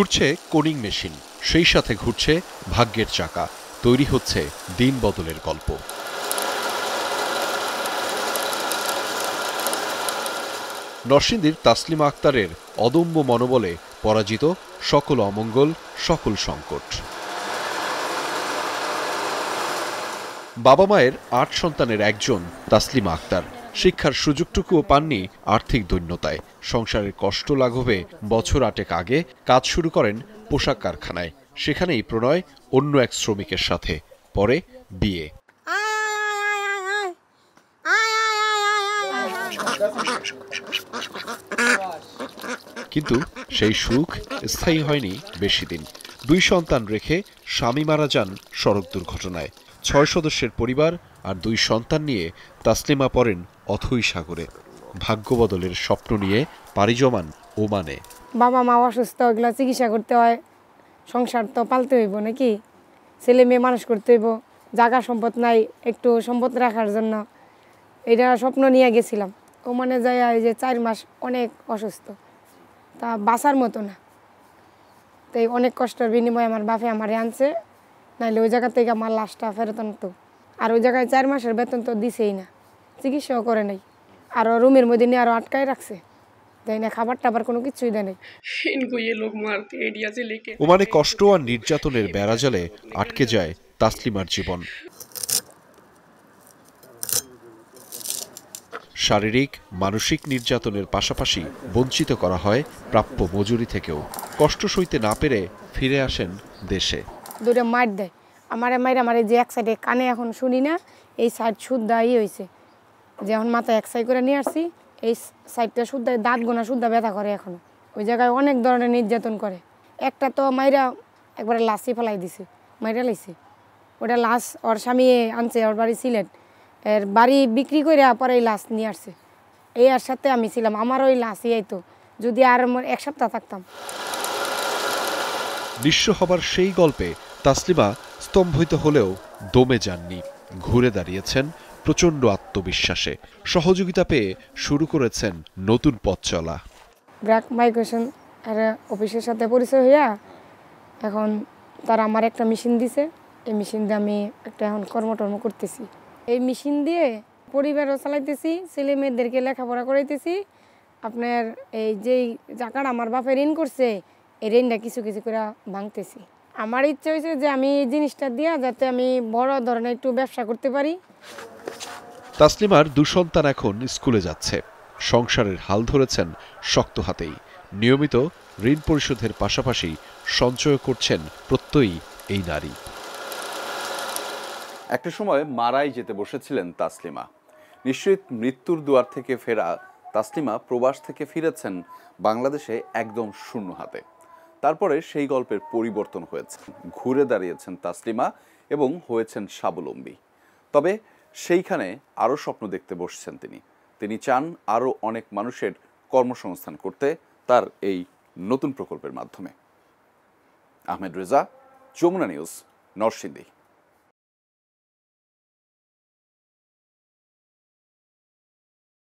ঘুরছে Corning machine, সেই সাথে ঘুরছে ভাগ্যের চাকা। তৈরি হচ্ছে দিন বদলের গল্প। নরসিংদীর তাসলিমা আক্তারের অদম্য মনোবলে পরাজিত সকল অমঙ্গল, সকল সংকট। বাবা মায়ের ৮ সন্তানের একজন তাসলিমা আক্তার। শিক্ষার সুযোগটুকুও পাননি আর্থিক দৈন্যতায়। সংসারের কষ্ট লাঘবে বছর ৮ আগে কাজ শুরু করেন পোশাক কারখানায়। সেখানেই প্রণয় অন্য এক শ্রমিকের সাথে, পরে বিয়ে। কিন্তু সেই সুখ স্থায়ী হয়নি বেশি দিন। ২ সন্তান রেখে স্বামী মারা যান সড়ক দুর্ঘটনায়। ৬ সদস্যের পরিবার আর ২ সন্তান নিয়ে তাসলিমা পড়েন অথৈ সাগরে। ভাগ্য বদলের স্বপ্ন নিয়ে পাড়ি জমান ওমানে। বাবা মা অসুস্থ, ওগুলো চিকিৎসা করতে হয়, সংসার তো পালতে হইব নাকি, ছেলে মেয়ে মানুষ করতে হইব। জায়গা সম্পদ নাই, একটু সম্পদ রাখার জন্য এটা স্বপ্ন নিয়ে গেছিলাম। ওমানে যাই এই যে ৪ মাস অনেক অসুস্থ, তা বাঁচার মতো না। তাই অনেক কষ্টের বিনিময়ে আমার বাপে আমারে আনছে, নাইলে ওই জায়গা থেকে আমার লাশটা ফেরত আনতো। আর ওই জায়গায় ৪ মাসের বেতন তো দিছেই না, চিকিৎসাও করে নাই। আরও রুমের মধ্যে নিয়ে আরও আটকায় রাখছে, তাই না খাবার টাবার কোনো কিছুই দেয় নাই। ওমানে কষ্ট আর নির্যাতনের বেড়াজালে আটকে যায় তাসলিমার জীবন। শারীরিক মানসিক নির্যাতনের পাশাপাশি বঞ্চিত করা হয় প্রাপ্য মজুরি থেকেও। কষ্ট সইতে না পেরে ফিরে আসেন দেশে। দূরে মার দেয় আমার যে এক সাইডে কানে এখন শুনি না, এই সাইড শুদ্ধা হয়েছে, যে এখন মাথায় এক সাইড করে নিয়ে আসছি, এই সাইডটা শুদ্ধা দাঁত গোনা শুদ্ধা ব্যথা করে এখনো। ওই জায়গায় অনেক ধরনের নির্যাতন করে। একটা তো মাইরা একবারে লাশই ফেলাই দিছে, মাইরা লাইছে। ওটা লাশ ওর স্বামী আনছে, ওর বাড়ি সিলেট, এর বাড়ি বিক্রি করে পরে এই লাশ নিয়ে আসছে। এই আর সাথে আমি ছিলাম, আমার ওই লাশই আইতো যদি আর ১ সপ্তাহ থাকতাম। নিঃস্ব হবার সেই গল্পে তাসলিমা স্তম্ভিত হলেও দমে যাননি। ঘুরে দাঁড়িয়েছেন প্রচণ্ড আত্মবিশ্বাসে। সহযোগিতা পেয়ে শুরু করেছেন নতুন পথ চলা। ব্র্যাক মাইগ্রেশন অফিসের সাথে পরিচয় হইয়া এখন তারা আমার একটা মেশিন দিছে। এই মেশিন দিয়ে আমি একটা এখন কর্মটর্ম করতেছি। এই মেশিন দিয়ে পরিবারও চালাইতেছি, ছেলে মেয়েদেরকে লেখাপড়া করাইতেছি। আপনার এই যেই টাকাটা আমার বাপে ঋণ করছে, এই ঋণটা কিছু কিছু করে ভাঙতেছি। আমার ইচ্ছা হয়েছে যে আমি এই জিনিসটা দিয়া যাতে আমি বড় ধরনের একটু ব্যবসা করতে পারি। তাসলিমার ২ সন্তান এখন স্কুলে যাচ্ছে। সংসারের হাল ধরেছেন শক্ত হাতেই। নিয়মিত ঋণ পরিশোধের পাশাপাশি সঞ্চয় করছেন প্রত্যয়ী এই নারী। একটা সময় মারাই যেতে বসেছিলেন তাসলিমা। নিশ্চিত মৃত্যুর দুয়ার থেকে ফেরা তাসলিমা প্রবাস থেকে ফিরেছেন বাংলাদেশে একদম শূন্য হাতে। তারপরে সেই গল্পের পরিবর্তন হয়েছে। ঘুরে দাঁড়িয়েছেন তাসলিমা এবং হয়েছেন স্বাবলম্বী। তবে সেইখানে আরও স্বপ্ন দেখতে বসছেন তিনি চান আরও অনেক মানুষের কর্মসংস্থান করতে তার এই নতুন প্রকল্পের মাধ্যমে। আহমেদ রেজা, যমুনা নিউজ, নরসিংদী।